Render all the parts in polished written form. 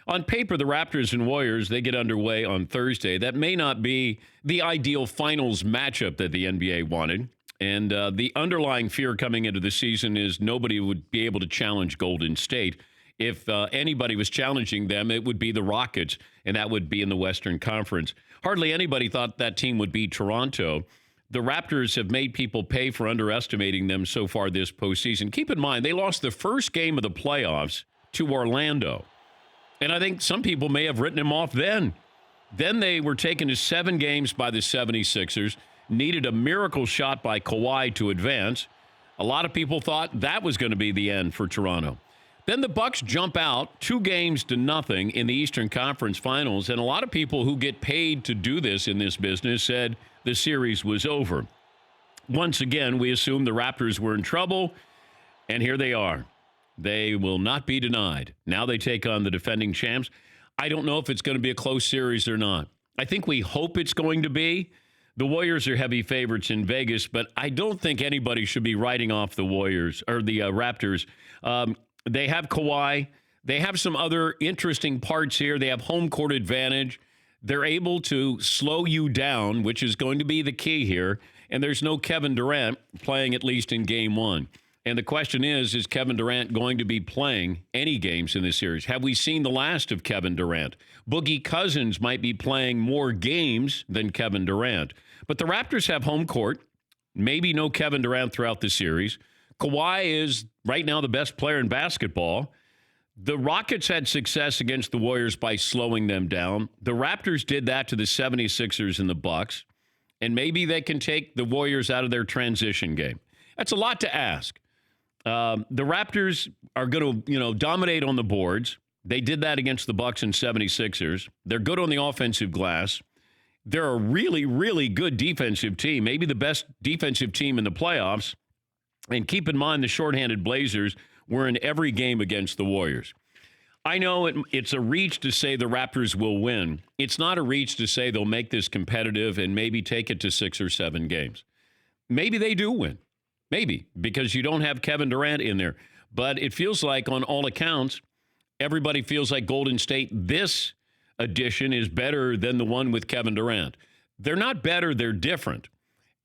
On paper, the Raptors and Warriors, they get underway on Thursday. That may not be the ideal finals matchup that the NBA wanted. And the underlying fear coming into the season is nobody would be able to challenge Golden State. If anybody was challenging them, it would be the Rockets, and that would be in the Western Conference. Hardly anybody thought that team would beat Toronto. The Raptors have made people pay for underestimating them so far this postseason. Keep in mind, they lost the first game of the playoffs to Orlando. And I think some people may have written him off then. Then they were taken to 7 games by the 76ers, needed a miracle shot by Kawhi to advance. A lot of people thought that was going to be the end for Toronto. Then the Bucks jump out 2-0 in the Eastern Conference Finals, and a lot of people who get paid to do this in this business said the series was over. Once again, we assumed the Raptors were in trouble, and here they are. They will not be denied. Now they take on the defending champs. I don't know if it's going to be a close series or not. I think we hope it's going to be. The Warriors are heavy favorites in Vegas, but I don't think anybody should be writing off the Warriors or the Raptors. They have Kawhi. They have some other interesting parts here. They have home court advantage. They're able to slow you down, which is going to be the key here. And there's no Kevin Durant playing, at least in game 1. And the question is Kevin Durant going to be playing any games in this series? Have we seen the last of Kevin Durant? Boogie Cousins might be playing more games than Kevin Durant. But the Raptors have home court, maybe no Kevin Durant throughout the series. Kawhi is right now the best player in basketball. The Rockets had success against the Warriors by slowing them down. The Raptors did that to the 76ers and the Bucks. And maybe they can take the Warriors out of their transition game. That's a lot to ask. The Raptors are going to, dominate on the boards. They did that against the Bucks and 76ers. They're good on the offensive glass. They're a really, really good defensive team, maybe the best defensive team in the playoffs. And keep in mind, the shorthanded Blazers were in every game against the Warriors. I know it's a reach to say the Raptors will win. It's not a reach to say they'll make this competitive and maybe take it to 6 or 7 games. Maybe they do win. Maybe, because you don't have Kevin Durant in there. But it feels like, on all accounts, everybody feels like Golden State, this edition, is better than the one with Kevin Durant. They're not better, they're different.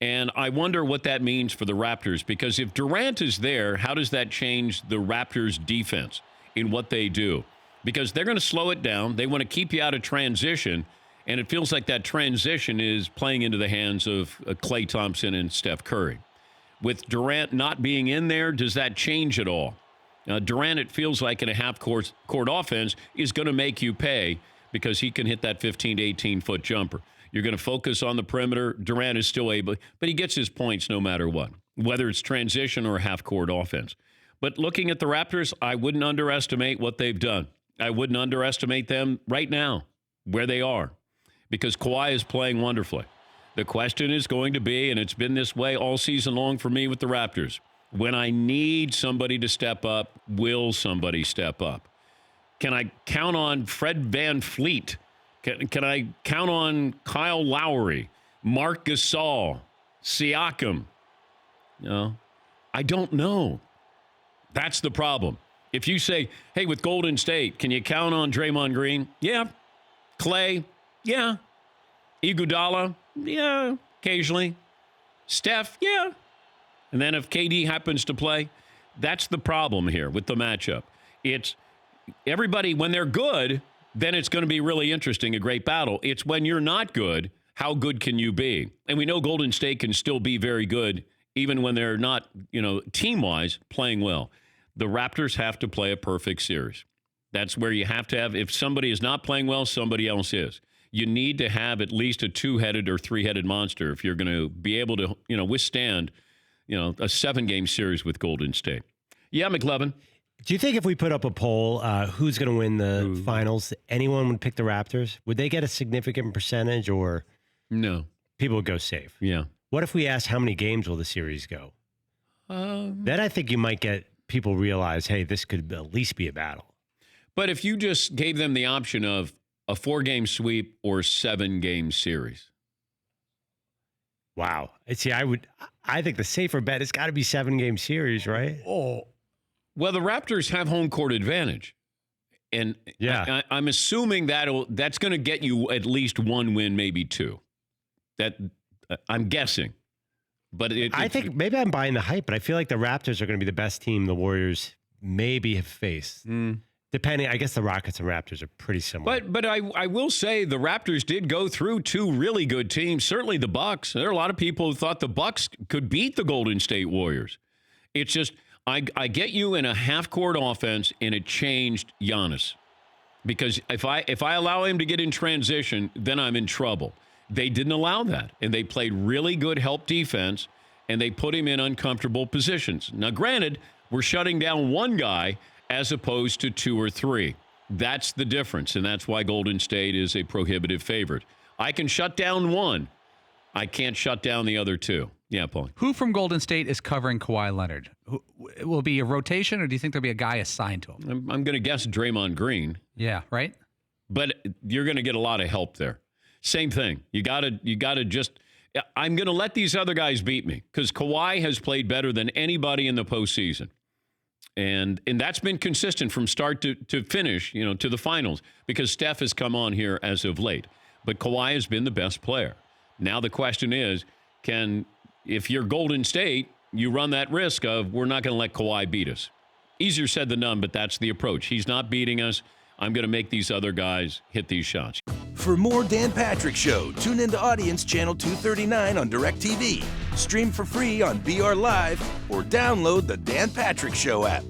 And I wonder what that means for the Raptors, because if Durant is there, how does that change the Raptors' defense in what they do? Because they're going to slow it down. They want to keep you out of transition, and it feels like that transition is playing into the hands of Klay Thompson and Steph Curry. With Durant not being in there, does that change at all? Durant, it feels like, in a half-court offense, is going to make you pay because he can hit that 15 to 18-foot jumper. You're going to focus on the perimeter. Durant is still able, but he gets his points no matter what, whether it's transition or half-court offense. But looking at the Raptors, I wouldn't underestimate what they've done. I wouldn't underestimate them right now, where they are, because Kawhi is playing wonderfully. The question is going to be, and it's been this way all season long for me with the Raptors, when I need somebody to step up, will somebody step up? Can I count on Fred VanVleet? Can I count on Kyle Lowry, Marc Gasol, Siakam? No, I don't know. That's the problem. If you say, hey, with Golden State, can you count on Draymond Green? Yeah. Clay? Yeah. Iguodala? Yeah, occasionally. Steph? Yeah. And then if KD happens to play, that's the problem here with the matchup. It's everybody, when they're good, then it's going to be really interesting, a great battle. It's when you're not good, how good can you be? And we know Golden State can still be very good, even when they're not, team-wise, playing well. The Raptors have to play a perfect series. That's where you have to have, if somebody is not playing well, somebody else is. You need to have at least a 2-headed or 3-headed monster if you're going to be able to, withstand, a 7-game series with Golden State. Yeah, McLevin. Do you think if we put up a poll, who's going to win the finals, anyone would pick the Raptors? Would they get a significant percentage, or no? People would go safe. Yeah. What if we asked how many games will the series go? Then I think you might get people realize, hey, this could at least be a battle. But if you just gave them the option of a 4-game sweep or 7-game series. Wow. See, I think the safer bet has got to be 7-game series, right? Oh. Well, the Raptors have home court advantage. And Yeah. I'm assuming that's going to get you at least one win, maybe two. That I'm guessing. But I think maybe I'm buying the hype, but I feel like the Raptors are going to be the best team the Warriors maybe have faced. Depending, I guess the Rockets and Raptors are pretty similar. But I will say the Raptors did go through two really good teams. Certainly the Bucks. There are a lot of people who thought the Bucks could beat the Golden State Warriors. It's just I get you in a half-court offense, and it changed Giannis. Because if I allow him to get in transition, then I'm in trouble. They didn't allow that, and they played really good help defense, and they put him in uncomfortable positions. Now, granted, we're shutting down one guy as opposed to two or three. That's the difference, and that's why Golden State is a prohibitive favorite. I can shut down one. I can't shut down the other two. Yeah, Paul. Who from Golden State is covering Kawhi Leonard? Will it be a rotation, or do you think there'll be a guy assigned to him? I'm going to guess Draymond Green. Yeah, right? But you're going to get a lot of help there. Same thing. You got to just – I'm going to let these other guys beat me because Kawhi has played better than anybody in the postseason. And that's been consistent from start to finish, to the finals, because Steph has come on here as of late. But Kawhi has been the best player. Now the question is, if you're Golden State, you run that risk of we're not going to let Kawhi beat us. Easier said than done, but that's the approach. He's not beating us. I'm going to make these other guys hit these shots. For more Dan Patrick Show, tune into Audience Channel 239 on DirecTV. Stream for free on BR Live or download the Dan Patrick Show app.